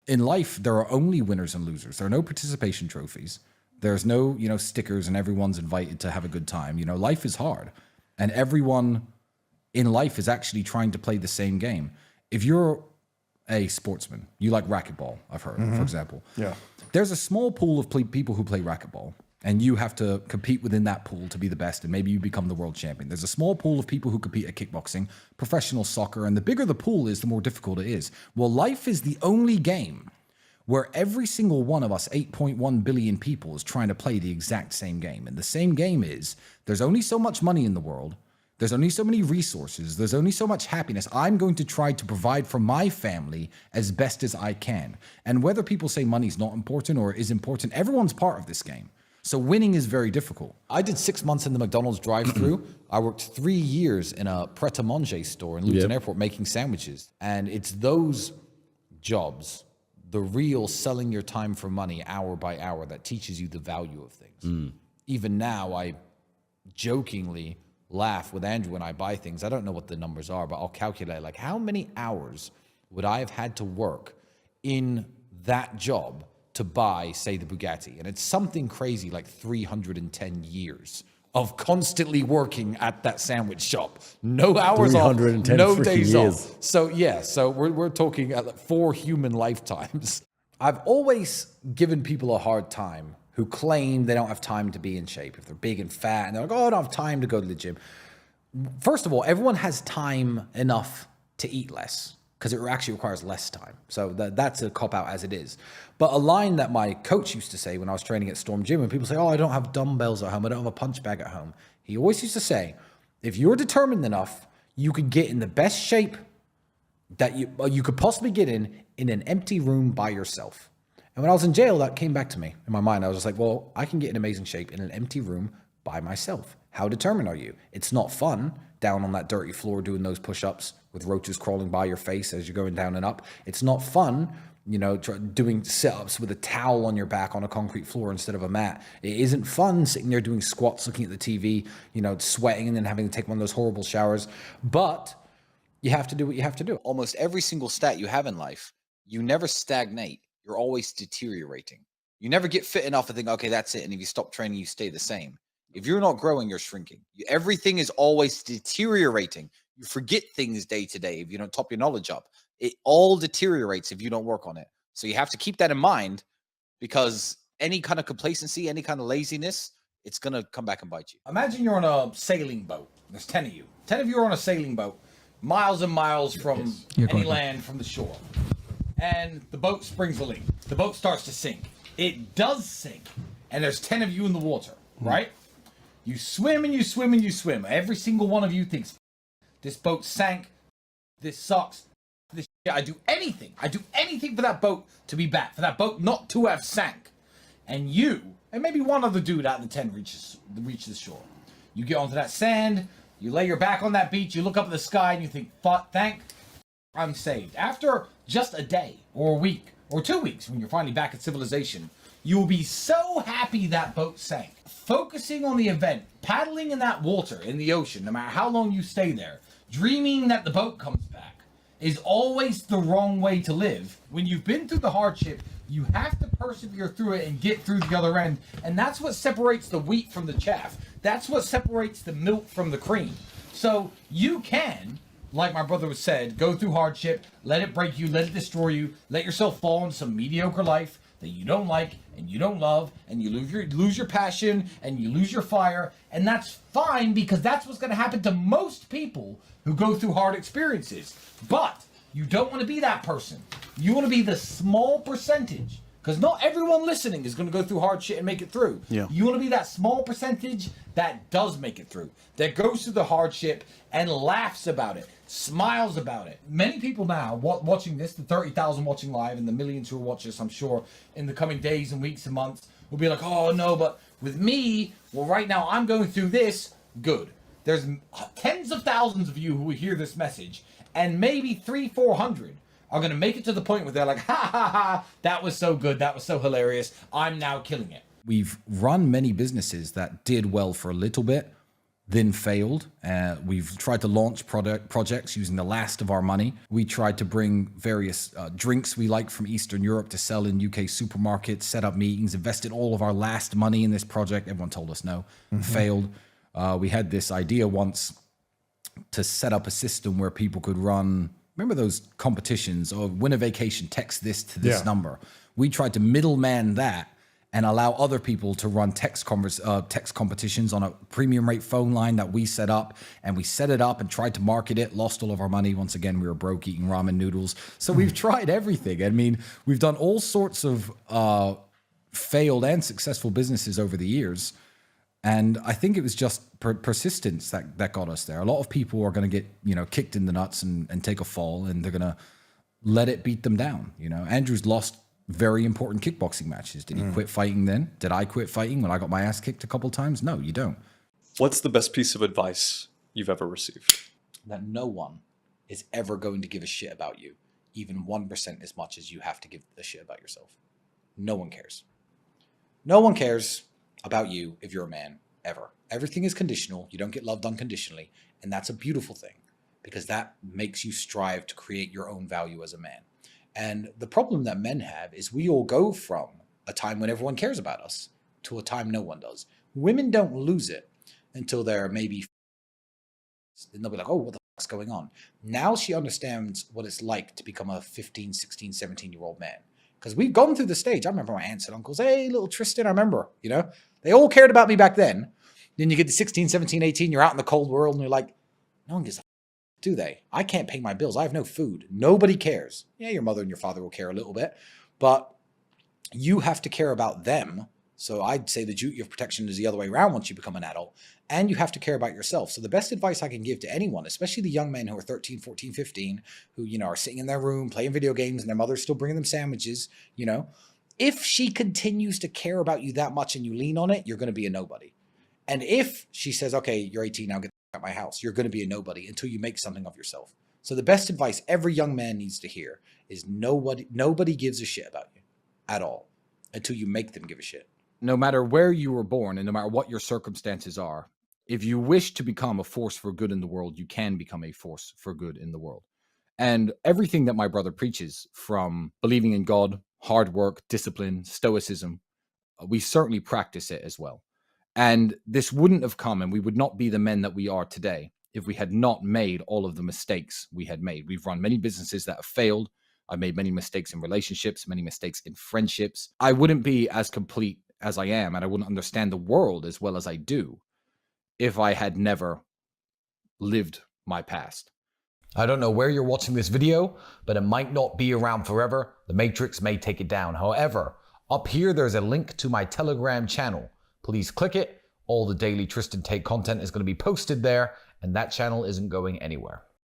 in life, there are only winners and losers. There are no participation trophies. There's no, stickers and everyone's invited to have a good time. Life is hard. And everyone in life is actually trying to play the same game. If you're a sportsman, you like racquetball, I've heard, for example. Yeah. There's a small pool of people who play racquetball, and you have to compete within that pool to be the best, and maybe you become the world champion. There's a small pool of people who compete at kickboxing, professional soccer, and the bigger the pool is, the more difficult it is. Well, life is the only game where every single one of us, 8.1 billion people, is trying to play the exact same game. And the same game is, there's only so much money in the world. There's only so many resources. There's only so much happiness. I'm going to try to provide for my family as best as I can. And whether people say money's not important or is important, everyone's part of this game. So winning is very difficult. I did 6 months in the McDonald's drive-thru. I worked 3 years in a pret-a-manger store in Luton Airport making sandwiches. And it's those jobs, the real selling your time for money hour by hour, that teaches you the value of things. Even now, I jokingly laugh with Andrew when I buy things. I don't know what the numbers are, but I'll calculate like how many hours would I have had to work in that job to buy, say, the Bugatti. And it's something crazy like 310 years of constantly working at that sandwich shop. No hours off, no days off. So yeah, so we're talking at like 4 human lifetimes. I've always given people a hard time who claim they don't have time to be in shape. If they're big and fat and they're like, oh, I don't have time to go to the gym. First of all, everyone has time enough to eat less because it actually requires less time. So that's a cop-out as it is. But a line that my coach used to say when I was training at Storm Gym, when people say, oh, I don't have dumbbells at home, I don't have a punch bag at home. He always used to say, if you're determined enough, you could get in the best shape that you could possibly get in an empty room by yourself. And when I was in jail, that came back to me in my mind. I was just like, well, I can get in amazing shape in an empty room by myself. How determined are you? It's not fun down on that dirty floor doing those push-ups with roaches crawling by your face as you're going down and up. It's not fun, doing sit-ups with a towel on your back on a concrete floor instead of a mat. It isn't fun sitting there doing squats, looking at the TV, sweating and then having to take one of those horrible showers. But you have to do what you have to do. Almost every single stat you have in life, you never stagnate. You're always deteriorating. You never get fit enough to think, okay, that's it. And if you stop training, you stay the same. If you're not growing, you're shrinking. Everything is always deteriorating. You forget things day to day if you don't top your knowledge up. It all deteriorates if you don't work on it. So you have to keep that in mind, because any kind of complacency, any kind of laziness, it's going to come back and bite you. Imagine you're on a sailing boat. There's 10 of you. 10 of you are on a sailing boat, miles and miles from any land from the shore. And the boat springs a leak. The boat starts to sink. It does sink. And there's 10 of you in the water, right? You swim and you swim and you swim. Every single one of you thinks, this boat sank. This sucks. I do anything. I do anything for that boat to be back, for that boat not to have sank. And you, and maybe one other dude out of the 10 reaches the shore. You get onto that sand. You lay your back on that beach. You look up at the sky and you think, thank I'm saved. After just a day or a week or 2 weeks, when you're finally back at civilization, you will be so happy that boat sank. Focusing on the event, paddling in that water in the ocean, no matter how long you stay there, dreaming that the boat comes back, is always the wrong way to live. When you've been through the hardship, you have to persevere through it and get through the other end. And that's what separates the wheat from the chaff. That's what separates the milk from the cream. So you can, like my brother said, go through hardship, let it break you, let it destroy you, let yourself fall into some mediocre life that you don't like and you don't love, and you lose your passion and you lose your fire, and that's fine, because that's what's going to happen to most people who go through hard experiences. But you don't want to be that person. You want to be the small percentage, because not everyone listening is going to go through hard shit and make it through. Yeah. You want to be that small percentage that does make it through, that goes through the hardship and laughs about it, smiles about it. Many people now watching this, the 30,000 watching live and the millions who will watch this, I'm sure, in the coming days and weeks and months, will be like, oh no, but with me, well, right now I'm going through this. Good. There's tens of thousands of you who will hear this message, and maybe 300-400 are going to make it to the point where they're like, ha ha ha, that was so good, that was so hilarious, I'm now killing it. We've run many businesses that did well for a little bit, then failed. We've tried to launch projects using the last of our money. We tried to bring various drinks we like from Eastern Europe to sell in UK supermarkets, set up meetings, invested all of our last money in this project. Everyone told us no, failed. We had this idea once to set up a system where people could run, remember those competitions or win a vacation, text this to this number. We tried to middleman that and allow other people to run text competitions on a premium rate phone line that we set up. And we set it up and tried to market it, lost all of our money. Once again, we were broke eating ramen noodles. So we've tried everything. I mean, we've done all sorts of failed and successful businesses over the years. And I think it was just persistence that got us there. A lot of people are going to get, kicked in the nuts and take a fall, and they're going to let it beat them down. Andrew's lost very important kickboxing matches. Did he quit fighting then? Did I quit fighting when I got my ass kicked a couple times? No, you don't. What's the best piece of advice you've ever received? That no one is ever going to give a shit about you, even 1% as much as you have to give a shit about yourself. No one cares. No one cares about you if you're a man, ever. Everything is conditional. You don't get loved unconditionally. And that's a beautiful thing, because that makes you strive to create your own value as a man. And the problem that men have is we all go from a time when everyone cares about us to a time no one does. Women don't lose it until they're maybe, then they'll be like, oh, what the fuck's going on? Now she understands what it's like to become a 15, 16, 17-year-old man. Because we've gone through the stage. I remember my aunts and uncles, hey, little Tristan, I remember, they all cared about me back then. Then you get to 16, 17, 18, you're out in the cold world and you're like, no one gives a do they? I can't pay my bills. I have no food. Nobody cares. Yeah, your mother and your father will care a little bit, but you have to care about them. So I'd say the duty of protection is the other way around once you become an adult, and you have to care about yourself. So the best advice I can give to anyone, especially the young men who are 13, 14, 15, who, are sitting in their room playing video games and their mother's still bringing them sandwiches, if she continues to care about you that much and you lean on it, you're going to be a nobody. And if she says, okay, you're 18 now, get at my house, you're going to be a nobody until you make something of yourself. So the best advice every young man needs to hear is nobody gives a shit about you at all until you make them give a shit. No matter where you were born and no matter what your circumstances are, if you wish to become a force for good in the world, you can become a force for good in the world. And everything that my brother preaches, from believing in God, hard work, discipline, stoicism, we certainly practice it as well. And this wouldn't have come, and we would not be the men that we are today if we had not made all of the mistakes we had made. We've run many businesses that have failed. I've made many mistakes in relationships, many mistakes in friendships. I wouldn't be as complete as I am, and I wouldn't understand the world as well as I do if I had never lived my past. I don't know where you're watching this video, but it might not be around forever. The Matrix may take it down. However, up here, there's a link to my Telegram channel. Please click it. All the daily Tristan Tate content is going to be posted there, and that channel isn't going anywhere.